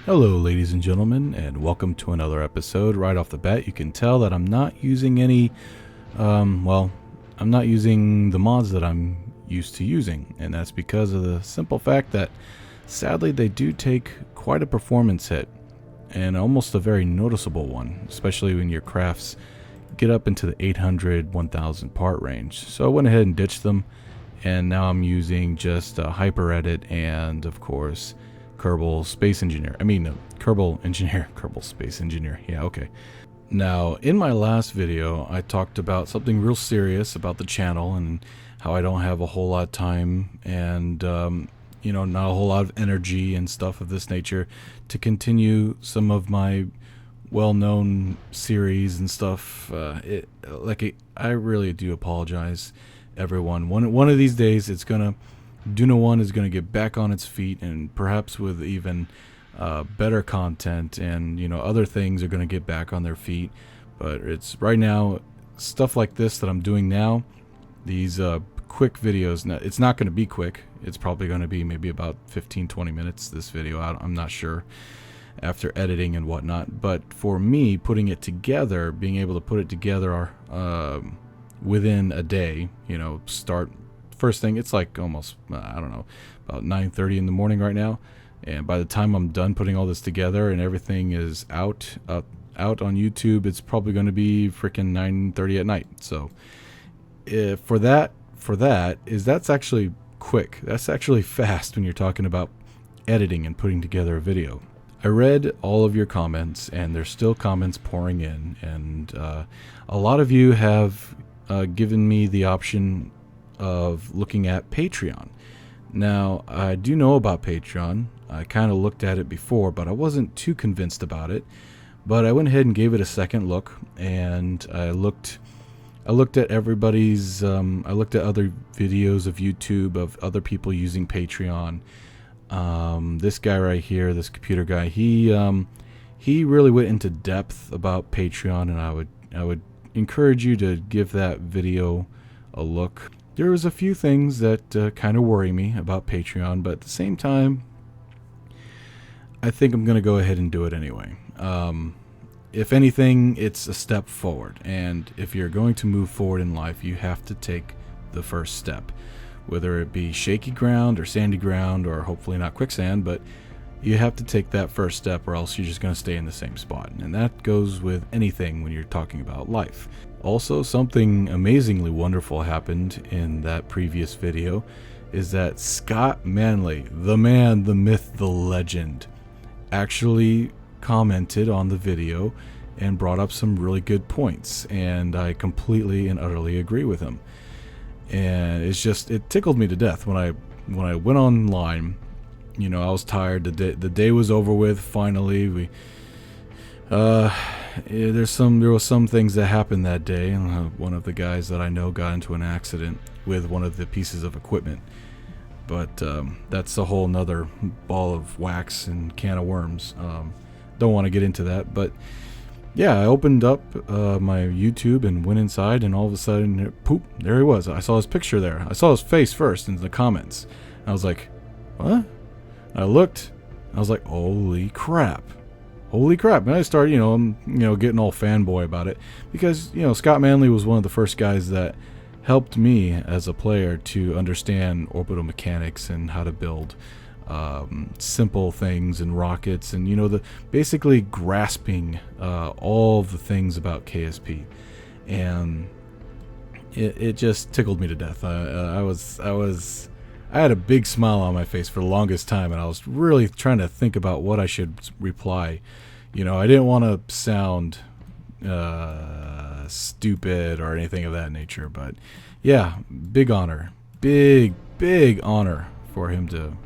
Hello ladies and gentlemen, and welcome to another episode. Right off the bat, you can tell that I'm not using any, I'm not using the mods that I'm used to using, and that's because of the simple fact that sadly they do take quite a performance hit, and almost a very noticeable one, especially when your crafts get up into the 800, 1000 part range. So I went ahead and ditched them, and now I'm using just HyperEdit and of course Kerbal Space Engineer. Kerbal Space Engineer. Yeah, okay. Now, in my last video, I talked about something real serious about the channel and how I don't have a whole lot of time and, not a whole lot of energy and stuff of this nature to continue some of my well-known series and stuff. I really do apologize, everyone. One of these days, Duna 1 is going to get back on its feet, and perhaps with even better content, and other things are going to get back on their feet. But it's right now stuff like this that I'm doing now, these quick videos. Now, it's not going to be quick. It's probably going to be maybe about 15-20 minutes, this video. I'm not sure after editing and whatnot, but for me, putting it together, being able to put it together within a day, start first thing, it's like almost, about 9:30 in the morning right now. And by the time I'm done putting all this together and everything is out on YouTube, it's probably going to be freaking 9:30 at night. So that's actually quick. That's actually fast when you're talking about editing and putting together a video. I read all of your comments, and there's still comments pouring in, and a lot of you have given me the option of looking at Patreon. Now, I do know about Patreon. I kind of looked at it before, but I wasn't too convinced about it. But I went ahead and gave it a second look, and I looked at everybody's I looked at other videos of YouTube of other people using Patreon. This guy right here, this computer guy, he really went into depth about Patreon, and I would encourage you to give that video a look. There was a few things that kind of worry me about Patreon, but at the same time, I think I'm going to go ahead and do it anyway. If anything, it's a step forward, and if you're going to move forward in life, you have to take the first step, whether it be shaky ground or sandy ground, or hopefully not quicksand, but you have to take that first step, or else you're just going to stay in the same spot. And that goes with anything when you're talking about life. Also, something amazingly wonderful happened in that previous video, is that Scott Manley, the man, the myth, the legend, actually commented on the video and brought up some really good points, and I completely and utterly agree with him. And it tickled me to death when I went online. I was tired. The day was over with. Finally, there was some things that happened that day. One of the guys that I know got into an accident with one of the pieces of equipment. But that's a whole nother ball of wax and can of worms. Don't want to get into that. But yeah, I opened up my YouTube and went inside, and all of a sudden, poop, there he was. I saw his picture there. I saw his face first in the comments. I was like, what? I looked. I was like, holy crap. Holy crap. And I started, getting all fanboy about it. Because, Scott Manley was one of the first guys that helped me as a player to understand orbital mechanics and how to build simple things and rockets, and basically grasping all the things about KSP. And it just tickled me to death. I had a big smile on my face for the longest time, and I was really trying to think about what I should reply. I didn't want to sound stupid or anything of that nature, but yeah, big honor, big honor for him to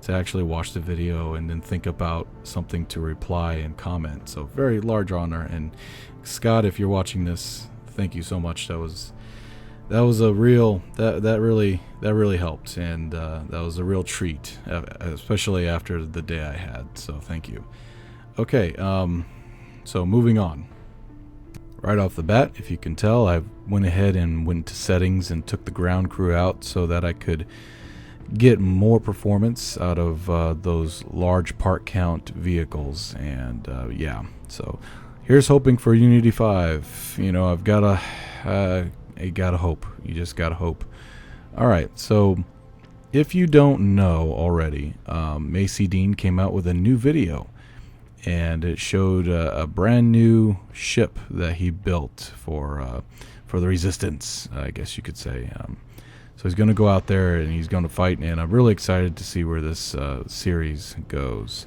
actually watch the video and then think about something to reply and comment. So very large honor. And Scott, if you're watching this, thank you so much. That was a real, that really helped, and that was a real treat, especially after the day I had. So thank you. Okay, so moving on. Right off the bat, if you can tell, I went ahead and went to settings and took the ground crew out so that I could get more performance out of those large part count vehicles. And yeah, so here's hoping for Unity 5. You know, I've got you gotta hope. You just gotta hope. All right, so if you don't know already, Macy Dean came out with a new video, and it showed a brand new ship that he built for the Resistance, I guess you could say. So he's going to go out there and he's going to fight, and I'm really excited to see where this series goes.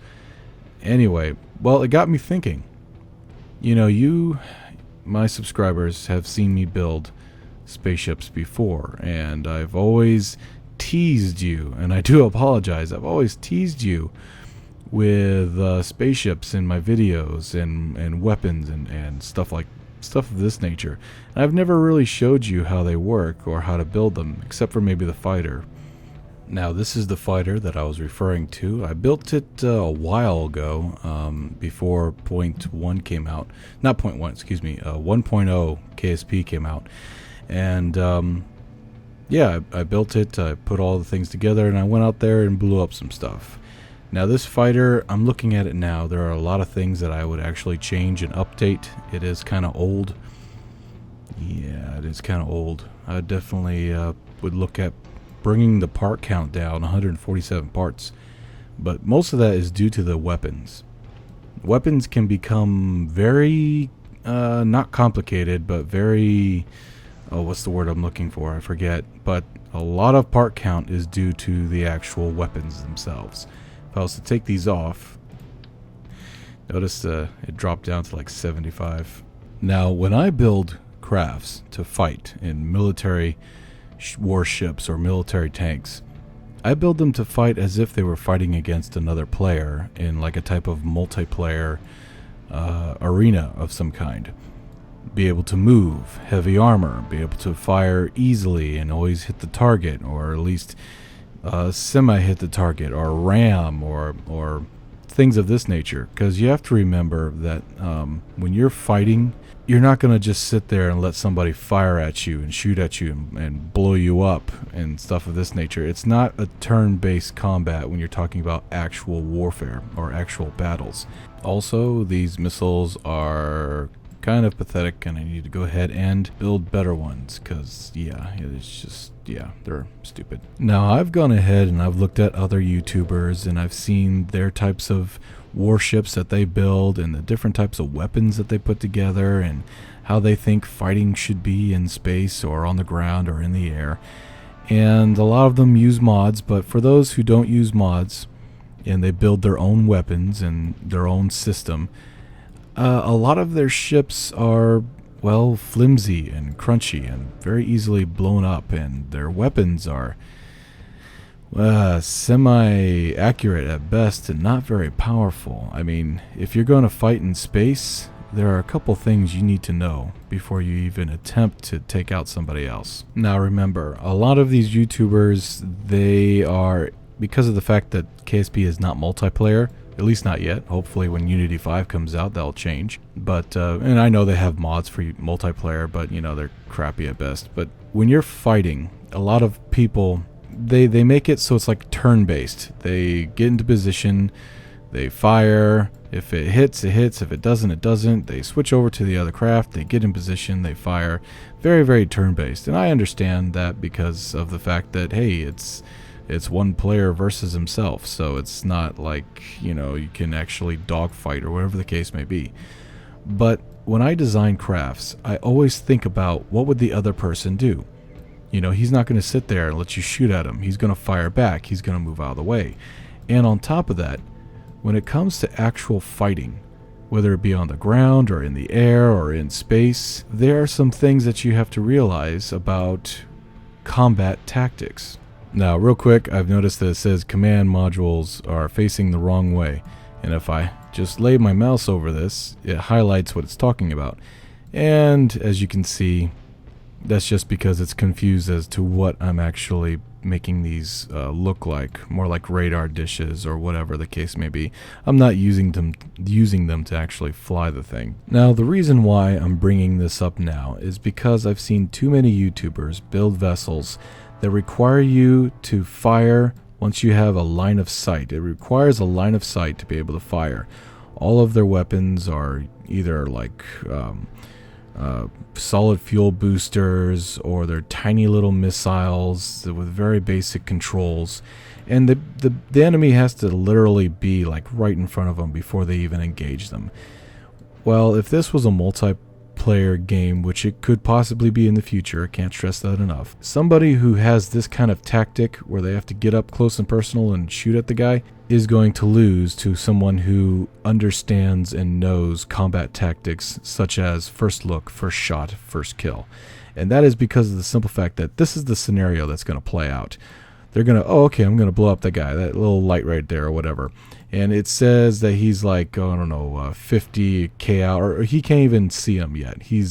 Anyway, well, it got me thinking. You know, you, my subscribers, have seen me build spaceships before, and I've always teased you, and I do apologize, I've always teased you with spaceships in my videos and weapons and stuff of this nature. And I've never really showed you how they work or how to build them, except for maybe the fighter. Now, this is the fighter that I was referring to. I built it a while ago, before 0.1 came out. Not 0.1, excuse me, 1.0 KSP came out. And yeah, I built it, I put all the things together, and I went out there and blew up some stuff. Now this fighter, I'm looking at it now, there are a lot of things that I would actually change and update. It is kind of old. Yeah, it is kind of old. I definitely would look at bringing the part count down, 147 parts. But most of that is due to the weapons. Weapons can become very, not complicated, but very, oh, what's the word I'm looking for? I forget. But a lot of part count is due to the actual weapons themselves. If I was to take these off, notice it dropped down to like 75. Now, when I build crafts to fight in military warships or military tanks, I build them to fight as if they were fighting against another player in like a type of multiplayer arena of some kind. Be able to move, heavy armor, be able to fire easily and always hit the target, or at least semi hit the target, or ram, or things of this nature. Because you have to remember that when you're fighting, you're not going to just sit there and let somebody fire at you and shoot at you and blow you up and stuff of this nature. It's not a turn-based combat when you're talking about actual warfare or actual battles. Also, these missiles are kind of pathetic, and I need to go ahead and build better ones, because yeah, it's just, yeah, they're stupid. Now, I've gone ahead and I've looked at other YouTubers, and I've seen their types of warships that they build and the different types of weapons that they put together and how they think fighting should be in space or on the ground or in the air. And a lot of them use mods, but for those who don't use mods and they build their own weapons and their own system, a lot of their ships are, well, flimsy and crunchy and very easily blown up, and their weapons are semi-accurate at best and not very powerful. I mean, if you're going to fight in space, there are a couple things you need to know before you even attempt to take out somebody else. Now remember, a lot of these YouTubers, they are, because of the fact that KSP is not multiplayer, at least not yet. Hopefully when Unity 5 comes out, that'll change. But, and I know they have mods for multiplayer, but, you know, they're crappy at best. But when you're fighting, a lot of people, they make it so it's like turn-based. They get into position, they fire. If it hits, it hits. If it doesn't, it doesn't. They switch over to the other craft, they get in position, they fire. Very, very turn-based. And I understand that because of the fact that, hey, it's one player versus himself, so it's not like, you know, you can actually dogfight or whatever the case may be. But when I design crafts, I always think about what would the other person do. You know, he's not going to sit there and let you shoot at him. He's going to fire back. He's going to move out of the way. And on top of that, when it comes to actual fighting, whether it be on the ground or in the air or in space, there are some things that you have to realize about combat tactics. Now, real quick, I've noticed that it says command modules are facing the wrong way. And if I just lay my mouse over this, it highlights what it's talking about. And as you can see, that's just because it's confused as to what I'm actually making these look like. More like radar dishes or whatever the case may be. I'm not using them to actually fly the thing. Now, the reason why I'm bringing this up now is because I've seen too many YouTubers build vessels that require you to fire once you have a line of sight. It requires a line of sight to be able to fire. All of their weapons are either like solid fuel boosters, or they're tiny little missiles with very basic controls. And the enemy has to literally be like right in front of them before they even engage them. Well, if this was a multiplayer game, which it could possibly be in the future, I can't stress that enough, somebody who has this kind of tactic where they have to get up close and personal and shoot at the guy is going to lose to someone who understands and knows combat tactics such as first look, first shot, first kill. And that is because of the simple fact that this is the scenario that's going to play out. They're going to, oh, okay, I'm going to blow up that guy, that little light right there or whatever. And it says that he's like, oh, I don't know, 50k out, or he can't even see him yet. He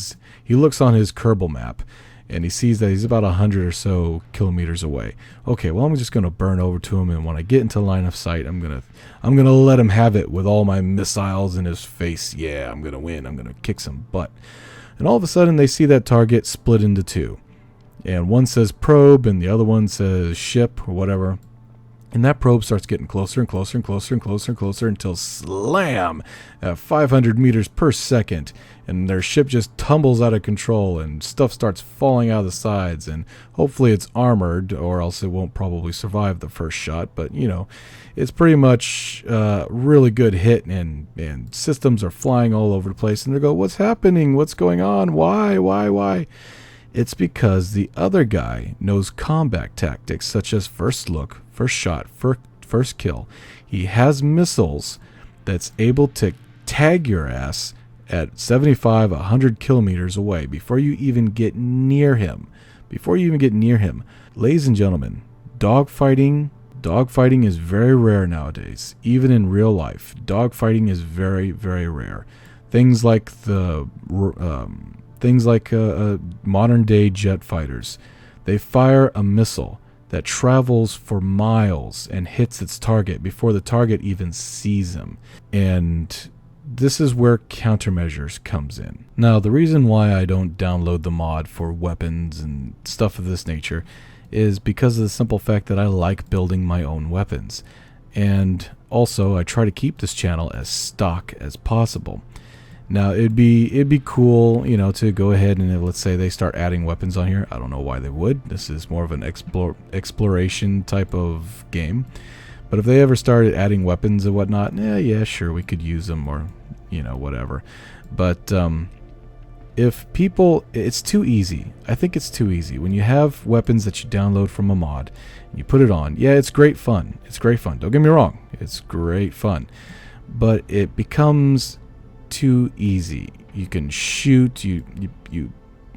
looks on his Kerbal map, and he sees that he's about 100 or so kilometers away. Okay, well, I'm just going to burn over to him, and when I get into line of sight, I'm gonna let him have it with all my missiles in his face. Yeah, I'm going to win. I'm going to kick some butt. And all of a sudden, they see that target split into two. And one says probe, and the other one says ship, or whatever. And that probe starts getting closer and closer and closer and closer and closer until slam at 500 meters per second. And their ship just tumbles out of control and stuff starts falling out of the sides. And hopefully it's armored, or else it won't probably survive the first shot. But, you know, it's pretty much really good hit, and systems are flying all over the place. And they go, what's happening? What's going on? Why? It's because the other guy knows combat tactics such as first look, first shot, first kill. He has missiles that's able to tag your ass at 75, 100 kilometers away before you even get near him. Ladies and gentlemen, dogfighting is very rare nowadays. Even in real life, dogfighting is very, very rare. Things like modern day jet fighters, they fire a missile that travels for miles and hits its target before the target even sees him. And this is where countermeasures comes in. Now, the reason why I don't download the mod for weapons and stuff of this nature is because of the simple fact that I like building my own weapons. And also, I try to keep this channel as stock as possible. Now, it'd be cool, you know, to go ahead and let's say they start adding weapons on here. I don't know why they would. This is more of an exploration type of game. But if they ever started adding weapons and whatnot, yeah, sure, we could use them, or, you know, whatever. But if people, it's too easy. I think it's too easy. When you have weapons that you download from a mod, and you put it on, yeah, it's great fun. Don't get me wrong. It's great fun. But it becomes too easy. You can shoot, you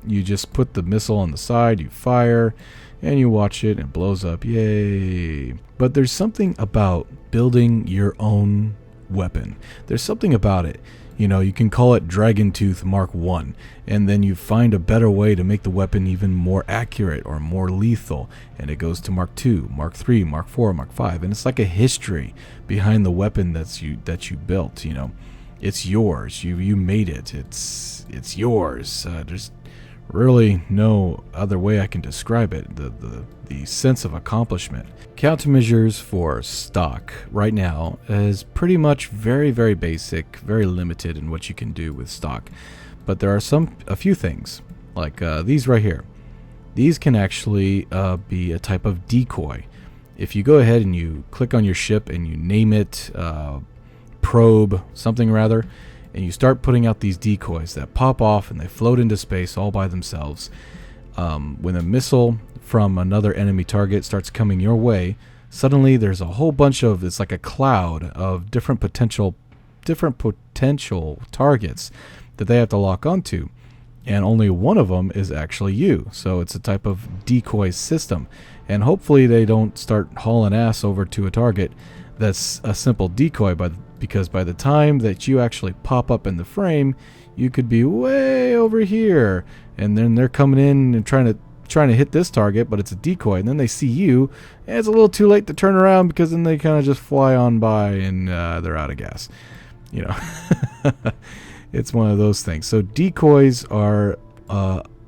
just put the missile on the side, you fire, and you watch it and it blows up. Yay. But there's something about building your own weapon. There's something about it. You know, you can call it Dragon Tooth Mark 1, and then you find a better way to make the weapon even more accurate or more lethal, and it goes to Mark 2, Mark 3, Mark 4, Mark 5, and it's like a history behind the weapon that you built, you know. It's yours. You made it. It's yours. There's really no other way I can describe it. The sense of accomplishment. Countermeasures for stock right now is pretty much very, very basic, very limited in what you can do with stock. But there are a few things like these right here. These can actually be a type of decoy. If you go ahead and you click on your ship and you name it probe something rather, and you start putting out these decoys that pop off and they float into space all by themselves. When a missile from another enemy target starts coming your way, suddenly there's a whole bunch of, it's like a cloud of different potential targets that they have to lock onto, and only one of them is actually you. So it's a type of decoy system, and hopefully they don't start hauling ass over to a target that's a simple decoy, because by the time that you actually pop up in the frame, you could be way over here, and then they're coming in and trying to hit this target, but it's a decoy, and then they see you, and it's a little too late to turn around, because then they kind of just fly on by and they're out of gas, you know. It's one of those things. So decoys are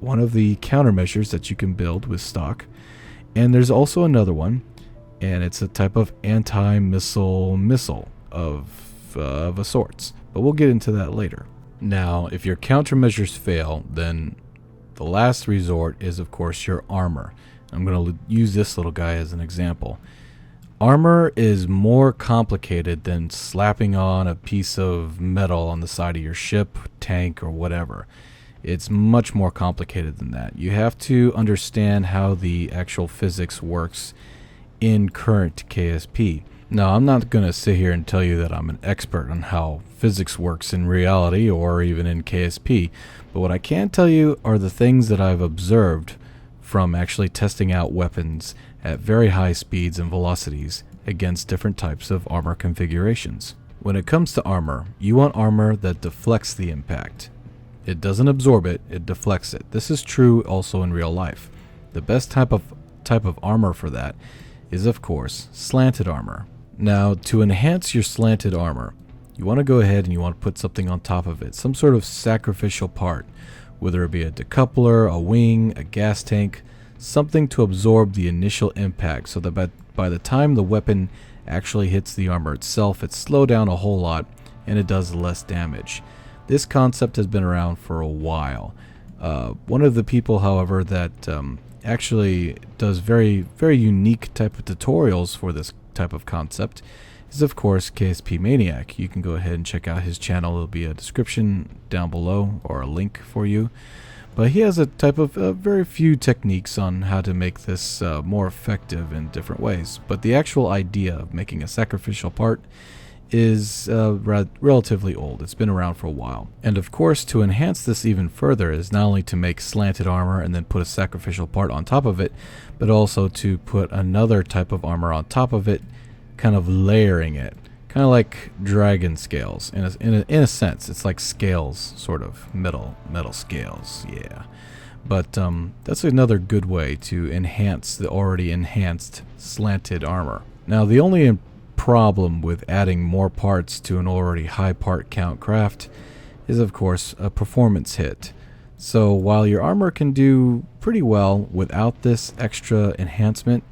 one of the countermeasures that you can build with stock, And there's also another one, and it's a type of anti-missile missile of a sorts. But we'll get into that later. Now, if your countermeasures fail, then the last resort is, of course, your armor. I'm going to use this little guy as an example. Armor is more complicated than slapping on a piece of metal on the side of your ship, tank, or whatever. It's much more complicated than that. You have to understand how the actual physics works in current KSP. Now, I'm not going to sit here and tell you that I'm an expert on how physics works in reality or even in KSP, but what I can tell you are the things that I've observed from actually testing out weapons at very high speeds and velocities against different types of armor configurations. When it comes to armor, you want armor that deflects the impact. It doesn't absorb it, it deflects it. This is true also in real life. The best type of armor for that is, of course, slanted armor. Now, to enhance your slanted armor, you want to go ahead and you want to put something on top of it, some sort of sacrificial part, whether it be a decoupler, a wing, a gas tank, something to absorb the initial impact so that by the time the weapon actually hits the armor itself, it's slowed down a whole lot and it does less damage. This concept has been around for a while. One of the people, however, that actually does very, very unique type of tutorials for this type of concept is, of course, KSP Maniac. You can go ahead and check out his channel. There'll be a description down below or a link for you. But he has a type of very few techniques on how to make this more effective in different ways. But the actual idea of making a sacrificial part is relatively old. It's been around for a while. And of course, to enhance this even further is not only to make slanted armor and then put a sacrificial part on top of it, but also to put another type of armor on top of it, kind of layering it. Kind of like dragon scales. In a sense, it's like scales, sort of. Metal scales, yeah. But that's another good way to enhance the already enhanced slanted armor. Now, the only problem with adding more parts to an already high part count craft is, of course, a performance hit. So while your armor can do pretty well without this extra enhancement,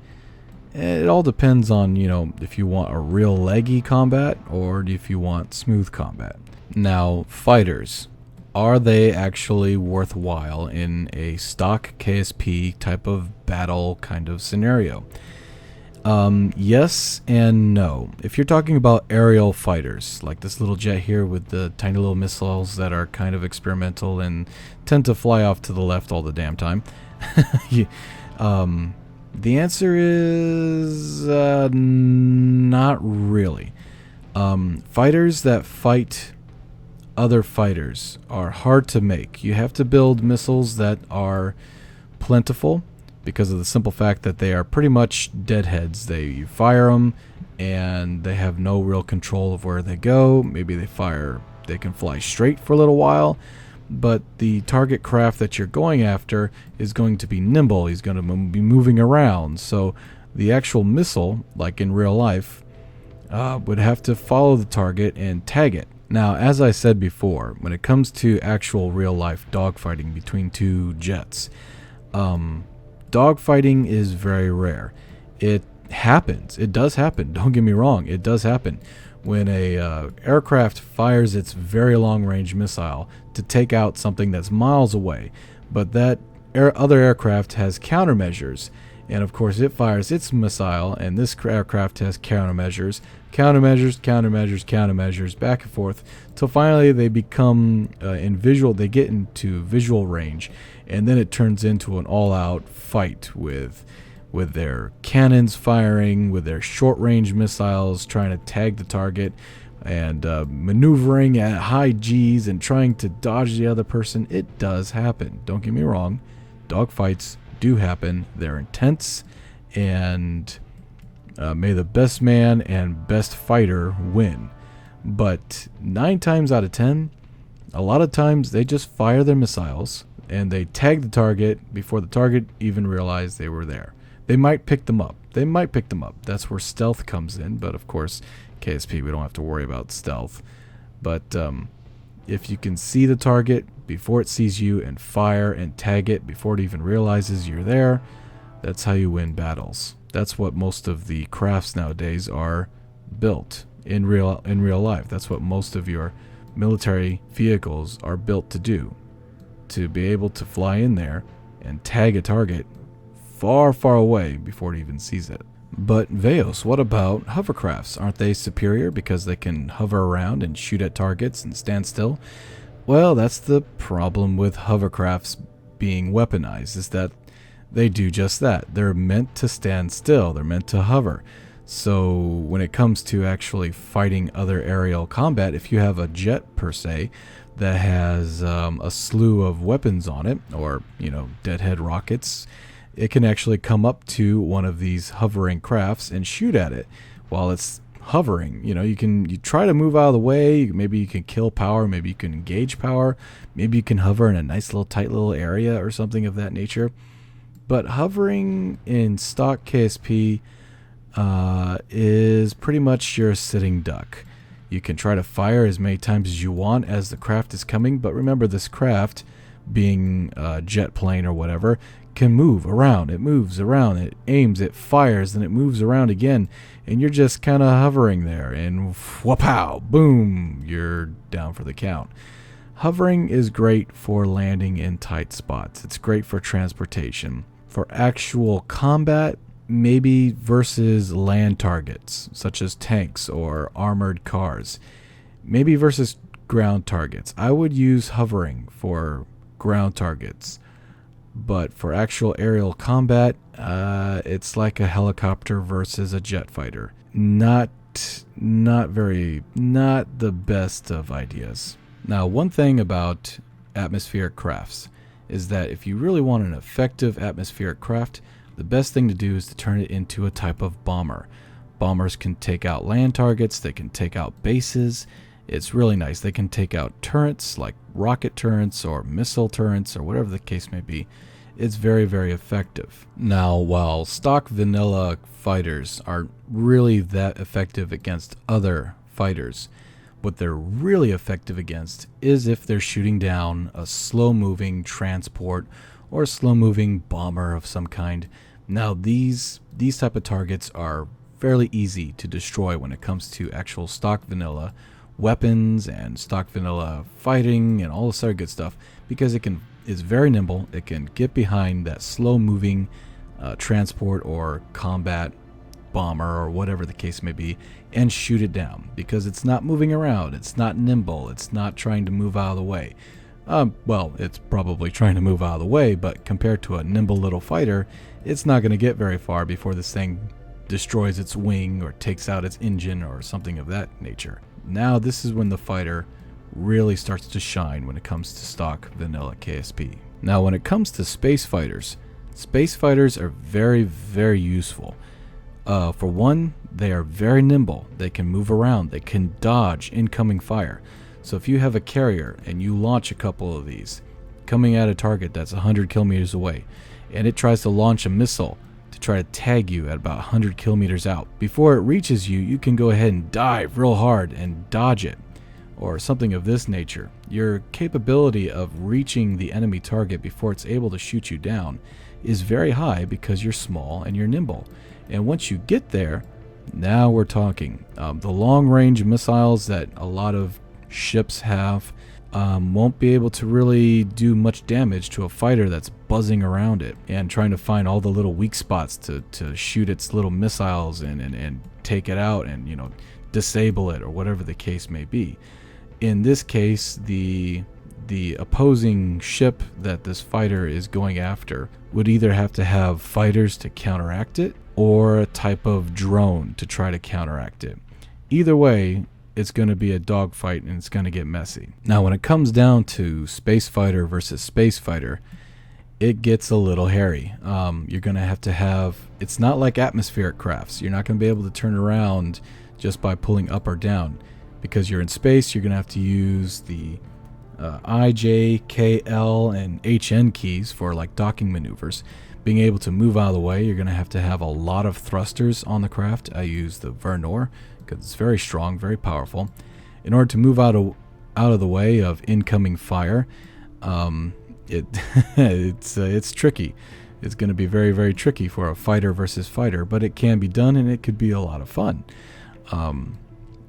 it all depends on, if you want a real leggy combat or if you want smooth combat. Now, fighters, are they actually worthwhile in a stock KSP type of battle kind of scenario? Yes and no. If you're talking about aerial fighters, like this little jet here with the tiny little missiles that are kind of experimental and tend to fly off to the left all the damn time, the answer is not really. Fighters that fight other fighters are hard to make. You have to build missiles that are plentiful because of the simple fact that they are pretty much deadheads. You fire them and they have no real control of where they go. Maybe they can fly straight for a little while, but the target craft that you're going after is going to be nimble. He's going to be moving around. So the actual missile, like in real life, would have to follow the target and tag it. Now, as I said before, when it comes to actual real life dogfighting between two jets, dogfighting is very rare. It happens. It does happen. Don't get me wrong. It does happen. When a aircraft fires its very long-range missile to take out something that's miles away, but that other aircraft has countermeasures, and of course it fires its missile, and this aircraft has countermeasures, back and forth, till finally they become they get into visual range, and then it turns into an all-out fight with their cannons firing, with their short-range missiles trying to tag the target, and maneuvering at high Gs and trying to dodge the other person. It does happen. Don't get me wrong. Dogfights do happen. They're intense, and may the best man and best fighter win. But 9 times out of 10, a lot of times they just fire their missiles, and they tag the target before the target even realized they were there. They might pick them up. That's where stealth comes in. But of course, KSP, we don't have to worry about stealth. But if you can see the target before it sees you and fire and tag it before it even realizes you're there, That's how you win battles. That's what most of the crafts nowadays are built in real life. That's what most of your military vehicles are built to do. To be able to fly in there and tag a target far, far away before it even sees it. But Vaos, what about hovercrafts? Aren't they superior because they can hover around and shoot at targets and stand still? Well, that's the problem with hovercrafts being weaponized, is that they do just that. They're meant to stand still. They're meant to hover. So when it comes to actually fighting other aerial combat, if you have a jet per se that has a slew of weapons on it, or deadhead rockets, it can actually come up to one of these hovering crafts and shoot at it while it's hovering. You try to move out of the way. Maybe you can kill power. Maybe you can engage power. Maybe you can hover in a nice little tight little area or something of that nature. But hovering in stock KSP is pretty much your sitting duck. You can try to fire as many times as you want as the craft is coming, but remember, this craft, being a jet plane or whatever, can move around. It moves around, it aims, it fires, and it moves around again, and you're just kind of hovering there, and whapow, boom, you're down for the count. Hovering is great for landing in tight spots. It's great for transportation. For actual combat, maybe versus land targets, such as tanks or armored cars. Maybe versus ground targets. I would use hovering for ground targets. But for actual aerial combat, it's like a helicopter versus a jet fighter. Not the best of ideas. Now, one thing about atmospheric crafts is that if you really want an effective atmospheric craft, the best thing to do is to turn it into a type of bomber. Bombers can take out land targets, they can take out bases. It's really nice. They can take out turrets like rocket turrets or missile turrets or whatever the case may be. It's very, very effective. Now, while stock vanilla fighters aren't really that effective against other fighters, what they're really effective against is if they're shooting down a slow-moving transport or a slow-moving bomber of some kind. Now, these type of targets are fairly easy to destroy when it comes to actual stock vanilla weapons and stock vanilla fighting and all this other good stuff, because it's very nimble. It can get behind that slow-moving transport or combat bomber or whatever the case may be and shoot it down, because it's not moving around, it's not nimble, it's not trying to move out of the way. Well, it's probably trying to move out of the way, but compared to a nimble little fighter, it's not going to get very far before this thing destroys its wing or takes out its engine or something of that nature. Now this is when the fighter really starts to shine when it comes to stock vanilla KSP. Now when it comes to space fighters are very, very useful. For one, they are very nimble. They can move around. They can dodge incoming fire. So if you have a carrier and you launch a couple of these coming at a target that's 100 kilometers away, and it tries to launch a missile to try to tag you at about 100 kilometers out, before it reaches you, you can go ahead and dive real hard and dodge it, or something of this nature. Your capability of reaching the enemy target before it's able to shoot you down is very high because you're small and you're nimble. And once you get there, now we're talking. The long-range missiles that a lot of ships have won't be able to really do much damage to a fighter that's buzzing around it and trying to find all the little weak spots to shoot its little missiles in and take it out and disable it or whatever the case may be. In this case, the opposing ship that this fighter is going after would either have to have fighters to counteract it or a type of drone to try to counteract it. Either way, it's going to be a dogfight and it's going to get messy. Now, when it comes down to space fighter versus space fighter, it gets a little hairy. You're going to have, it's not like atmospheric crafts. You're not going to be able to turn around just by pulling up or down. Because you're in space, you're going to have to use the I, J, K, L, and HN keys for like docking maneuvers. Being able to move out of the way, you're going to have a lot of thrusters on the craft. I use the Vernor because it's very strong, very powerful. In order to move out of the way of incoming fire, it's tricky. It's going to be very, very tricky for a fighter versus fighter, but it can be done, and it could be a lot of fun.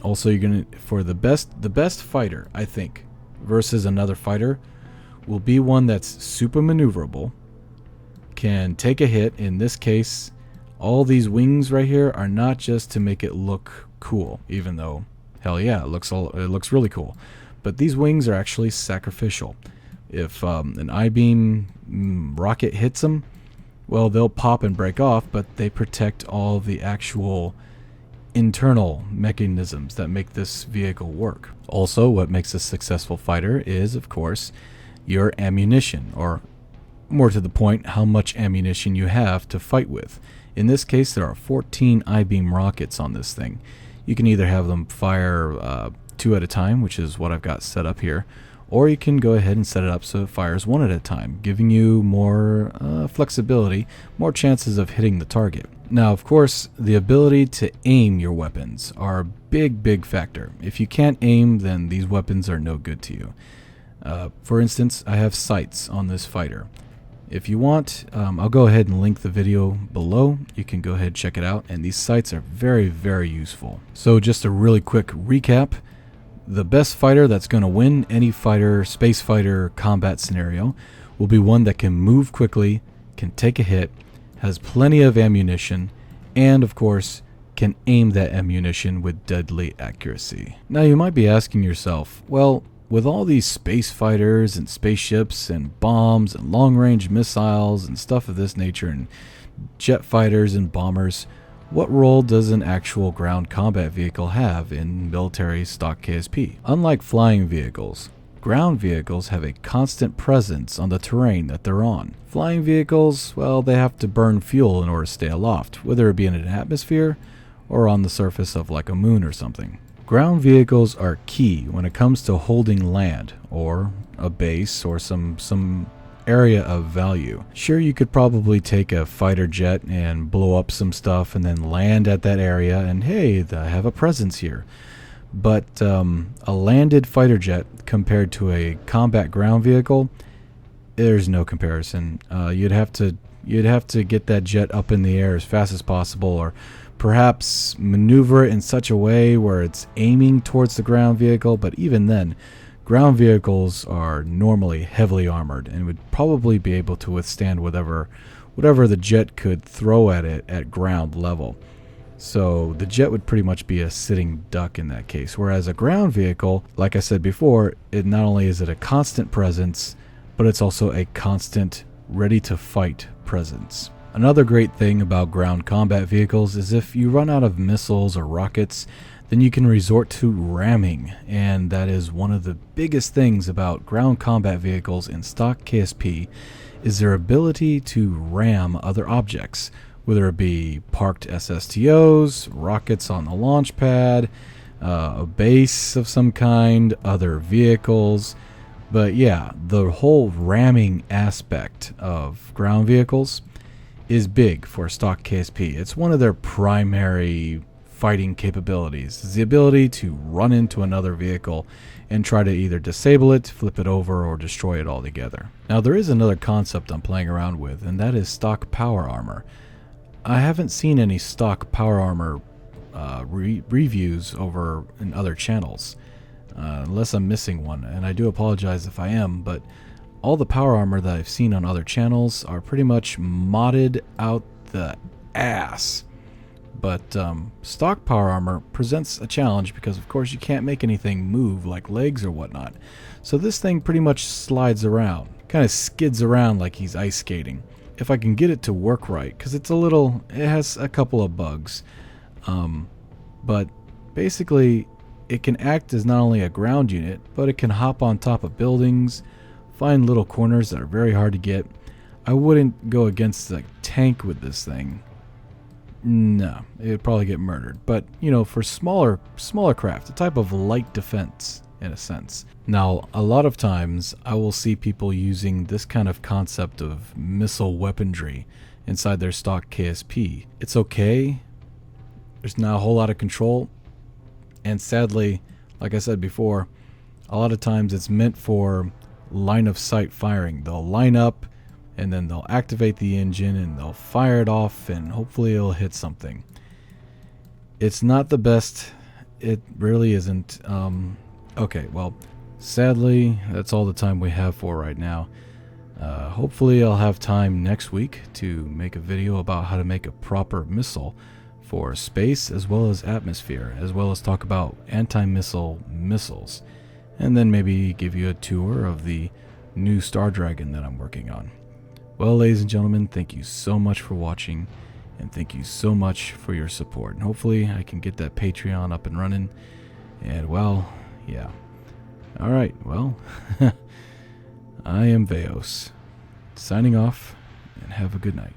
Also, you're going to, for the best fighter, I think, versus another fighter, will be one that's super maneuverable, can take a hit. In this case, all these wings right here are not just to make it look cool, even though, hell yeah, it looks really cool. But these wings are actually sacrificial. If an I-beam rocket hits them, well, they'll pop and break off, but they protect all the actual internal mechanisms that make this vehicle work. Also, what makes a successful fighter is, of course, your ammunition, or more to the point, how much ammunition you have to fight with. In this case, there are 14 I-beam rockets on this thing. You can either have them fire 2 at a time, which is what I've got set up here, or you can go ahead and set it up so it fires 1 at a time, giving you more flexibility, more chances of hitting the target. Now, of course, the ability to aim your weapons are a big factor. If you can't aim, then these weapons are no good to you. For instance, I have sights on this fighter. If you want, I'll go ahead and link the video below. You can go ahead and check it out, and these sights are very useful. So just a really quick recap. The best fighter that's going to win any fighter, space fighter combat scenario will be one that can move quickly, can take a hit, has plenty of ammunition, and of course can aim that ammunition with deadly accuracy. Now you might be asking yourself, well, with all these space fighters and spaceships and bombs and long-range missiles and stuff of this nature and jet fighters and bombers, what role does an actual ground combat vehicle have in military stock KSP? Unlike flying vehicles, ground vehicles have a constant presence on the terrain that they're on. Flying vehicles, well, they have to burn fuel in order to stay aloft, whether it be in an atmosphere or on the surface of like a moon or something. Ground vehicles are key when it comes to holding land, or a base, or some area of value. Sure, you could probably take a fighter jet and blow up some stuff and then land at that area and hey, I have a presence here. But a landed fighter jet compared to a combat ground vehicle, there's no comparison. You'd have to get that jet up in the air as fast as possible, or perhaps maneuver it in such a way where it's aiming towards the ground vehicle. But even then, ground vehicles are normally heavily armored and would probably be able to withstand whatever the jet could throw at it at ground level. So the jet would pretty much be a sitting duck in that case. Whereas a ground vehicle, like I said before, it not only is it a constant presence, but it's also a constant ready to fight presence. Another great thing about ground combat vehicles is if you run out of missiles or rockets, then you can resort to ramming, and that is one of the biggest things about ground combat vehicles in stock KSP is their ability to ram other objects, whether it be parked SSTOs, rockets on the launch pad, a base of some kind, other vehicles. But yeah, the whole ramming aspect of ground vehicles is big for stock KSP. It's one of their primary fighting capabilities, is the ability to run into another vehicle and try to either disable it, flip it over, or destroy it altogether. Now there is another concept I'm playing around with, and that is stock power armor. I haven't seen any stock power armor reviews over in other channels, unless I'm missing one, and I do apologize if I am, but all the power armor that I've seen on other channels are pretty much modded out the ass. But stock power armor presents a challenge because of course you can't make anything move like legs or whatnot. So this thing pretty much slides around, kind of skids around like he's ice skating. If I can get it to work right, because it has a couple of bugs. But basically it can act as not only a ground unit, but it can hop on top of buildings, find little corners that are very hard to get. I wouldn't go against the tank with this thing. No, it would probably get murdered. But, you know, for smaller craft, a type of light defense, in a sense. Now, a lot of times, I will see people using this kind of concept of missile weaponry inside their stock KSP. It's okay. There's not a whole lot of control. And sadly, like I said before, a lot of times it's meant for line of sight firing. They'll line up and then they'll activate the engine and they'll fire it off, and hopefully it'll hit something. It's not the best. It really isn't. Okay, well, sadly, that's all the time we have for right now. Hopefully I'll have time next week to make a video about how to make a proper missile for space as well as atmosphere, as well as talk about anti-missile missiles, and then maybe give you a tour of the new Star Dragon that I'm working on. Well, ladies and gentlemen, thank you so much for watching, and thank you so much for your support. And hopefully I can get that Patreon up and running. And well, yeah. Alright, well, I am Vaos, signing off, and have a good night.